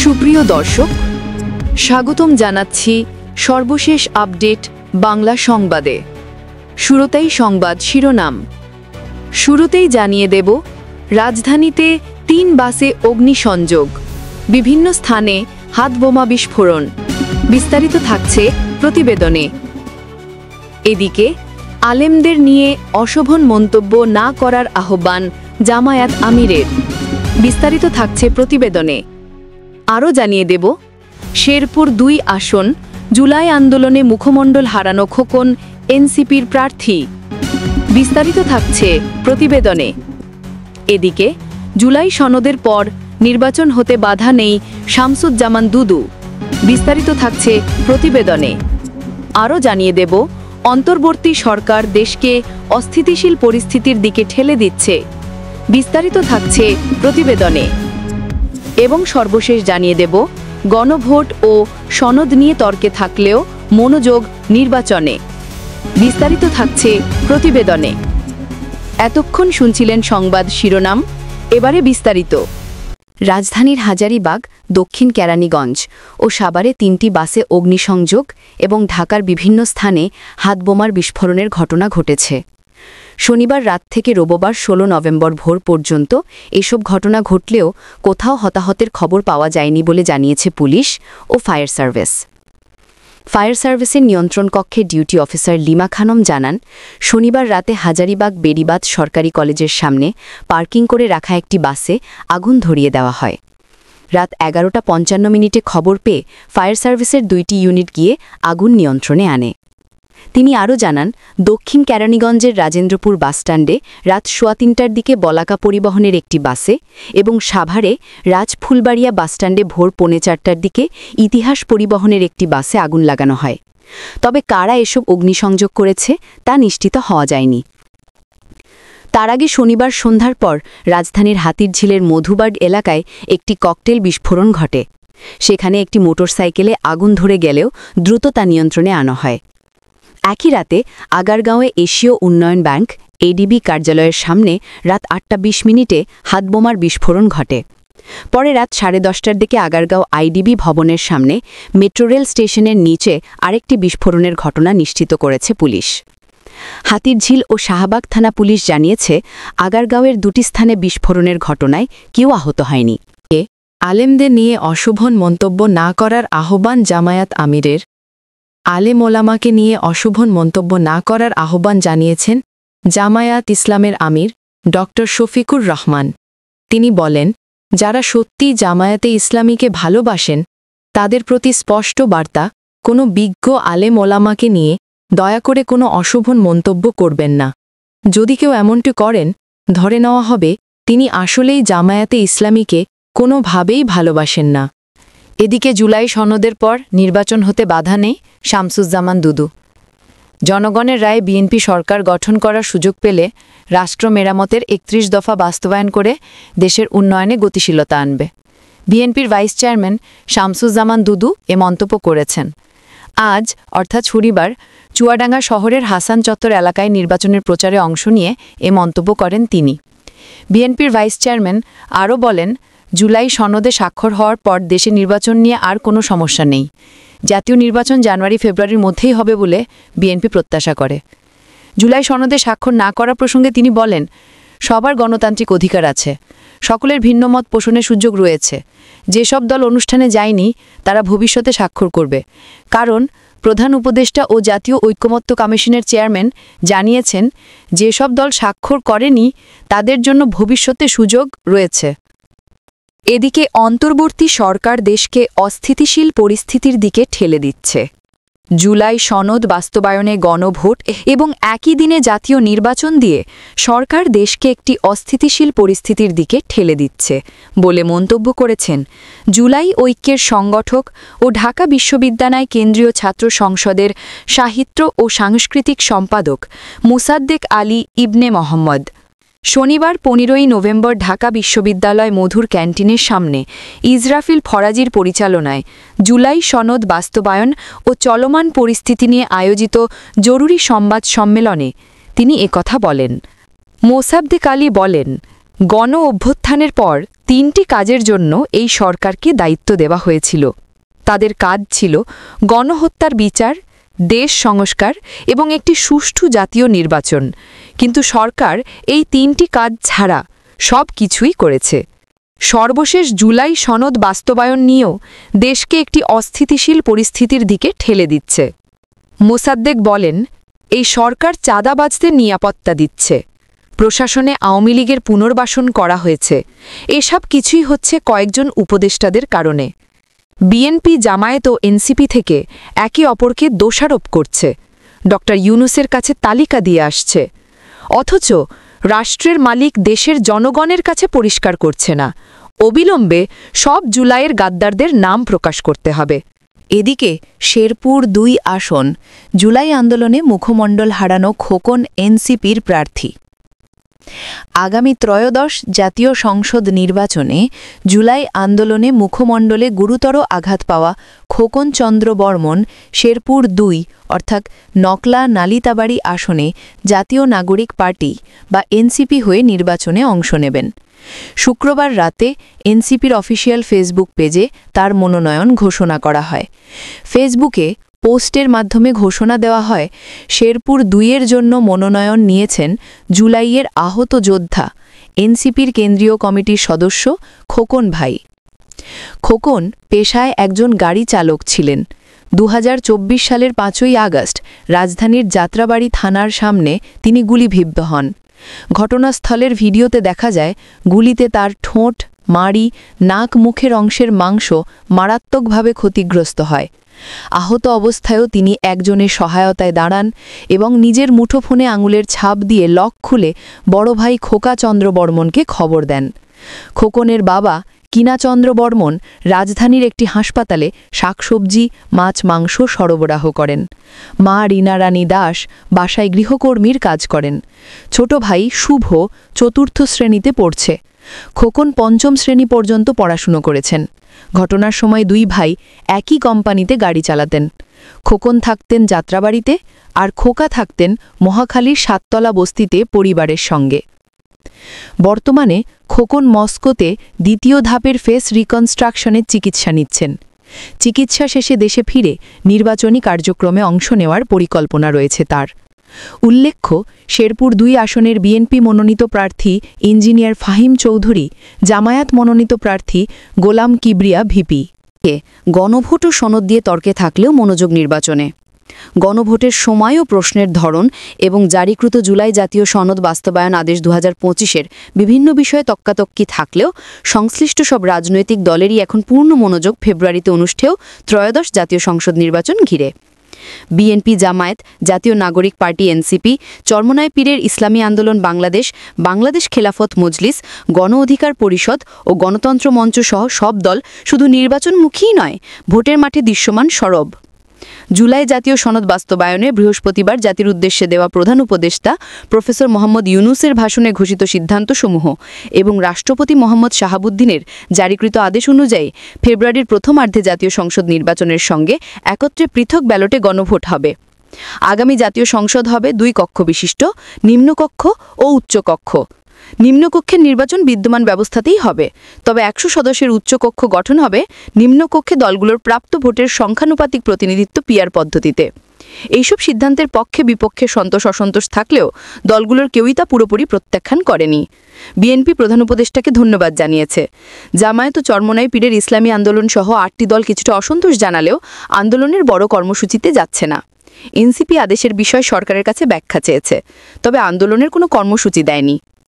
সুপ্রিয় দর্শক, স্বাগতম জানাচ্ছি সর্বশেষ আপডেট বাংলা সংবাদে। শুরুতেই সংবাদ শিরোনাম। শুরুতেই জানিয়ে দেব, রাজধানীতে ৩ বাসে অগ্নিসংযোগ, বিভিন্ন স্থানে হাতবোমা বিস্ফোরণ। বিস্তারিত থাকছে প্রতিবেদনে। এদিকে আলেমদের নিয়ে অশোভন মন্তব্য না করার আহ্বান জামায়াত আমিরের। বিস্তারিত থাকছে প্রতিবেদনে। আরও জানিয়ে দেব, শেরপুর ২ আসন জুলাই আন্দোলনে মুখমণ্ডল হারানো খোকন এনসিপির প্রার্থী। বিস্তারিত থাকছে প্রতিবেদনে। এদিকে জুলাই সনদের পর নির্বাচন হতে বাধা নেই শামসুজ্জামান দুদু। বিস্তারিত থাকছে প্রতিবেদনে। আরও জানিয়ে দেব, অন্তর্বর্তী সরকার দেশকে অস্থিতিশীল পরিস্থিতির দিকে ঠেলে দিচ্ছে। বিস্তারিত থাকছে প্রতিবেদনে। এবং সর্বশেষ জানিয়ে দেব, গণভোট ও সনদ নিয়ে তর্কে থাকলেও মনোযোগ নির্বাচনে। বিস্তারিত থাকছে প্রতিবেদনে। এতক্ষণ শুনছিলেন সংবাদ শিরোনাম, এবারে বিস্তারিত। রাজধানীর হাজারীবাগ, দক্ষিণ কেরানীগঞ্জ ও সাভারে ৩টি বাসে অগ্নিসংযোগ এবং ঢাকার বিভিন্ন স্থানে হাতবোমার বিস্ফোরণের ঘটনা ঘটেছে। শনিবার রাত থেকে রোববার ১৬ নভেম্বর ভোর পর্যন্ত এসব ঘটনা ঘটলেও কোথাও হতাহতের খবর পাওয়া যায়নি বলে জানিয়েছে পুলিশ ও ফায়ার সার্ভিস। ফায়ার সার্ভিসের নিয়ন্ত্রণ কক্ষে ডিউটি অফিসার লিমা খানম জানান, শনিবার রাতে হাজারীবাগ বেড়িবাঁধ সরকারি কলেজের সামনে পার্কিং করে রাখা একটি বাসে আগুন ধরিয়ে দেওয়া হয়। রাত ১১:৫৫ খবর পেয়ে ফায়ার সার্ভিসের ২টি ইউনিট গিয়ে আগুন নিয়ন্ত্রণে আনে। তিনি আরও জানান, দক্ষিণ কেরানীগঞ্জের রাজেন্দ্রপুর বাসস্ট্যান্ডে রাত ৩:৩০টার দিকে বলাকা পরিবহনের একটি বাসে এবং সাভারে রাজফুলবাড়িয়া বাসস্ট্যান্ডে ভোর ৪:৩০টার দিকে ইতিহাস পরিবহনের একটি বাসে আগুন লাগানো হয়। তবে কারা এসব অগ্নিসংযোগ করেছে তা নিশ্চিত হওয়া যায়নি। তার আগে শনিবার সন্ধ্যার পর রাজধানীর হাতিরঝিলের মধুবার্ড এলাকায় একটি ককটেল বিস্ফোরণ ঘটে। সেখানে একটি মোটরসাইকেলে আগুন ধরে গেলেও দ্রুত তা নিয়ন্ত্রণে আনা হয়। একই রাতে আগারগাঁওয়ে এশীয় উন্নয়ন ব্যাংক এডিবি কার্যালয়ের সামনে রাত ৮:২০ হাতবোমার বিস্ফোরণ ঘটে। পরে রাত ১০:৩০টার দিকে আগারগাঁও আইডিবি ভবনের সামনে মেট্রো রেল স্টেশনের নিচে আরেকটি বিস্ফোরণের ঘটনা নিশ্চিত করেছে পুলিশ। হাতিরঝিল ও শাহবাগ থানা পুলিশ জানিয়েছে, আগারগাঁওয়ের ২টি স্থানে বিস্ফোরণের ঘটনায় কেউ আহত হয়নি। আলেমদের নিয়ে অশোভন মন্তব্য না করার আহ্বান জামায়াত আমিরের। আলেম ওলামাকে নিয়ে অশোভন মন্তব্য না করার আহ্বান জানিয়েছেন জামায়াত ইসলামের আমির ড শফিকুর রহমান। তিনি বলেন, যারা সত্যি জামায়াতে ইসলামীকে ভালোবাসেন তাদের প্রতি স্পষ্ট বার্তা, কোনো বিজ্ঞ আলেম ওলামাকে নিয়ে দয়া করে কোনো অশোভন মন্তব্য করবেন না। যদি কেউ এমনটি করেন, ধরে নেওয়া হবে তিনি আসলেই জামায়াতে ইসলামীকে কোনোভাবেই ভালোবাসেন না। এদিকে জুলাই সনদের পর নির্বাচন হতে বাধা নেই শামসুজ্জামান দুদু। জনগণের রায়ে বিএনপি সরকার গঠন করার সুযোগ পেলে রাষ্ট্র মেরামতের ৩১ দফা বাস্তবায়ন করে দেশের উন্নয়নে গতিশীলতা আনবে। বিএনপির ভাইস চেয়ারম্যান শামসুজ্জামান দুদু এ মন্তব্য করেছেন। আজ অর্থাৎ শনিবার চুয়াডাঙ্গা শহরের হাসান চত্বর এলাকায় নির্বাচনের প্রচারে অংশ নিয়ে এ মন্তব্য করেন তিনি। বিএনপির ভাইস চেয়ারম্যান আরও বলেন, জুলাই সনদে স্বাক্ষর হওয়ার পর দেশে নির্বাচন নিয়ে আর কোনো সমস্যা নেই। জাতীয় নির্বাচন জানুয়ারি-ফেব্রুয়ারির মধ্যেই হবে বলে বিএনপি প্রত্যাশা করে। জুলাই সনদে স্বাক্ষর না করা প্রসঙ্গে তিনি বলেন, সবার গণতান্ত্রিক অধিকার আছে, সকলের ভিন্নমত পোষণের সুযোগ রয়েছে। যেসব দল অনুষ্ঠানে যায়নি তারা ভবিষ্যতে স্বাক্ষর করবে, কারণ প্রধান উপদেষ্টা ও জাতীয় ঐকমত্য কমিশনের চেয়ারম্যান জানিয়েছেন, যেসব দল স্বাক্ষর করেনি তাদের জন্য ভবিষ্যতে সুযোগ রয়েছে। এদিকে অন্তর্বর্তী সরকার দেশকে অস্থিতিশীল পরিস্থিতির দিকে ঠেলে দিচ্ছে। জুলাই সনদ বাস্তবায়নে গণভোট এবং একই দিনে জাতীয় নির্বাচন দিয়ে সরকার দেশকে একটি অস্থিতিশীল পরিস্থিতির দিকে ঠেলে দিচ্ছে বলে মন্তব্য করেছেন জুলাই ঐক্যের সংগঠক ও ঢাকা বিশ্ববিদ্যালয় কেন্দ্রীয় ছাত্র সংসদের সাহিত্য ও সাংস্কৃতিক সম্পাদক মোসাদ্দেক আলী ইবনে মোহাম্মদ। শনিবার ১৫ই নভেম্বর ঢাকা বিশ্ববিদ্যালয় মধুর ক্যান্টিনের সামনে ইসরাফিল ফরাজির পরিচালনায় জুলাই সনদ বাস্তবায়ন ও চলমান পরিস্থিতি নিয়ে আয়োজিত জরুরি সংবাদ সম্মেলনে তিনি একথা বলেন। মোসাদ্দেক আলী বলেন, গণ অভ্যুত্থানের পর 3টি কাজের জন্য এই সরকারকে দায়িত্ব দেওয়া হয়েছিল। তাদের কাজ ছিল গণহত্যার বিচার, দেশ সংস্কার এবং একটি সুষ্ঠু জাতীয় নির্বাচন। কিন্তু সরকার এই 3টি কাজ ছাড়া সব কিছুই করেছে। সর্বশেষ জুলাই সনদ বাস্তবায়ন নিয়েও দেশকে একটি অস্থিতিশীল পরিস্থিতির দিকে ঠেলে দিচ্ছে। মোসাদ্দেক বলেন, এই সরকার চাঁদাবাজদের নিরাপত্তা দিচ্ছে, প্রশাসনে আওয়ামী লীগের পুনর্বাসন করা হয়েছে। এসব কিছুই হচ্ছে কয়েকজন উপদেষ্টাদের কারণে। বিএনপি, জামায়াত ও এনসিপি থেকে একে অপরকে দোষারোপ করছে, ড ইউনূসের কাছে তালিকা দিয়ে আসছে। অথচ রাষ্ট্রের মালিক দেশের জনগণের কাছে পরিষ্কার করছে না। অবিলম্বে সব জুলাইয়ের গাদ্দারদের নাম প্রকাশ করতে হবে। এদিকে শেরপুর 2 আসন জুলাই আন্দোলনে মুখমণ্ডল হারানো খোকন এনসিপির প্রার্থী। আগামী ত্রয়োদশ জাতীয় সংসদ নির্বাচনে জুলাই আন্দোলনে মুখমণ্ডলে গুরুতর আঘাত পাওয়া খোকন চন্দ্র বর্মন শেরপুর 2 অর্থাৎ নকলা নালিতাবাড়ি আসনে জাতীয় নাগরিক পার্টি বা এনসিপি হয়ে নির্বাচনে অংশ নেবেন। শুক্রবার রাতে এনসিপির অফিসিয়াল ফেসবুক পেজে তার মনোনয়ন ঘোষণা করা হয়। ফেসবুকে পোস্টের মাধ্যমে ঘোষণা দেওয়া হয়, শেরপুর 2-এর জন্য মনোনয়ন নিয়েছেন জুলাইয়ের আহত যোদ্ধা এনসিপির কেন্দ্রীয় কমিটির সদস্য খোকন ভাই। খোকন পেশায় একজন গাড়ি চালক ছিলেন। 2024 সালের 5ই আগস্ট রাজধানীর যাত্রাবাড়ি থানার সামনে তিনি গুলিবিদ্ধ হন। ঘটনাস্থলের ভিডিওতে দেখা যায় গুলিতে তার ঠোঁট, মাড়ি, নাক, মুখের অংশের মাংস মারাত্মকভাবে ক্ষতিগ্রস্ত হয়। আহত অবস্থায়ও তিনি একজনের সহায়তায় দাঁড়ান এবং নিজের মুঠোফোনে আঙুলের ছাপ দিয়ে লক খুলে বড় ভাই খোকা চন্দ্র বর্মনকে খবর দেন। খোকনের বাবা কিনাচন্দ্র বর্মন রাজধানীর একটি হাসপাতালে শাকসবজি, মাছ, মাংস সরবরাহ করেন। মা রীনা রানী দাস বাসায় গৃহকর্মীর কাজ করেন। ছোট ভাই শুভ 4র্থ শ্রেণীতে পড়ছে। খোকন 5ম শ্রেণী পর্যন্ত পড়াশুনো করেছেন। ঘটনার সময় 2 ভাই একই কোম্পানিতে গাড়ি চালাতেন। খোকন থাকতেন যাত্রাবাড়িতে আর খোকা থাকতেন মহাখালীর 7তলা বস্তিতে পরিবারের সঙ্গে। বর্তমানে খোকন মস্কোতে 2য় ধাপের ফেস রিকনস্ট্রাকশনের চিকিৎসা নিচ্ছেন। চিকিৎসা শেষে দেশে ফিরে নির্বাচনী কার্যক্রমে অংশ নেওয়ার পরিকল্পনা রয়েছে তার। উল্লেখ্য, শেরপুর 2 আসনের বিএনপি মনোনীত প্রার্থী ইঞ্জিনিয়ার ফাহিম চৌধুরী, জামায়াত মনোনীত প্রার্থী গোলাম কিবরিয়া ভিপি। গণভোট ও সনদ দিয়ে তর্কে থাকলেও মনোযোগ নির্বাচনে। গণভোটের সময় ও প্রশ্নের ধরন এবং জারিকৃত জুলাই জাতীয় সনদ বাস্তবায়ন আদেশ 2025-এর বিভিন্ন বিষয়ে তক্কাতক্কি থাকলেও সংশ্লিষ্ট সব রাজনৈতিক দলেরই এখন পূর্ণ মনোযোগ ফেব্রুয়ারিতে অনুষ্ঠেয় ত্রয়োদশ জাতীয় সংসদ নির্বাচন ঘিরে। বিএনপি, জামায়াত, জাতীয় নাগরিক পার্টি এনসিপি, চরমনায় পীরের ইসলামী আন্দোলন বাংলাদেশ, বাংলাদেশ খেলাফত মজলিস, গণ অধিকার পরিষদ ও গণতন্ত্র মঞ্চ সহ সব দল শুধু নির্বাচনমুখীই নয়, ভোটের মাঠে দৃশ্যমান সরব। জুলাই জাতীয় সনদ বাস্তবায়নে বৃহস্পতিবার জাতির উদ্দেশ্যে দেওয়া প্রধান উপদেষ্টা প্রফেসর মোহাম্মদ ইউনূসের ভাষণে ঘোষিত সিদ্ধান্তসমূহ এবং রাষ্ট্রপতি মোহাম্মদ শাহাবুদ্দিনের জারিকৃত আদেশ অনুযায়ী ফেব্রুয়ারির প্রথমার্ধে জাতীয় সংসদ নির্বাচনের সঙ্গে একত্রে পৃথক ব্যালটে গণভোট হবে। আগামী জাতীয় সংসদ হবে 2 কক্ষ বিশিষ্ট, নিম্নকক্ষ ও উচ্চকক্ষ। নিম্নকক্ষের নির্বাচন বিদ্যমান ব্যবস্থাতেই হবে, তবে 100 সদস্যের উচ্চকক্ষ গঠন হবে নিম্নকক্ষে দলগুলোর প্রাপ্ত ভোটের সংখ্যানুপাতিক প্রতিনিধিত্ব পিআর পদ্ধতিতে। এইসব সিদ্ধান্তের পক্ষে বিপক্ষে সন্তোষ অসন্তোষ থাকলেও দলগুলোর কেউই তা পুরোপুরি প্রত্যাখ্যান করেনি। বিএনপি প্রধান উপদেষ্টাকে ধন্যবাদ জানিয়েছে। জামায়াত ও চরমনাই পীরের ইসলামী আন্দোলন সহ 8টি দল কিছুটা অসন্তোষ জানালেও আন্দোলনের বড় কর্মসূচিতে যাচ্ছে না। এনসিপি আদেশের বিষয় সরকারের কাছে ব্যাখ্যা চেয়েছে, তবে আন্দোলনের কোনো কর্মসূচি দেয়নি।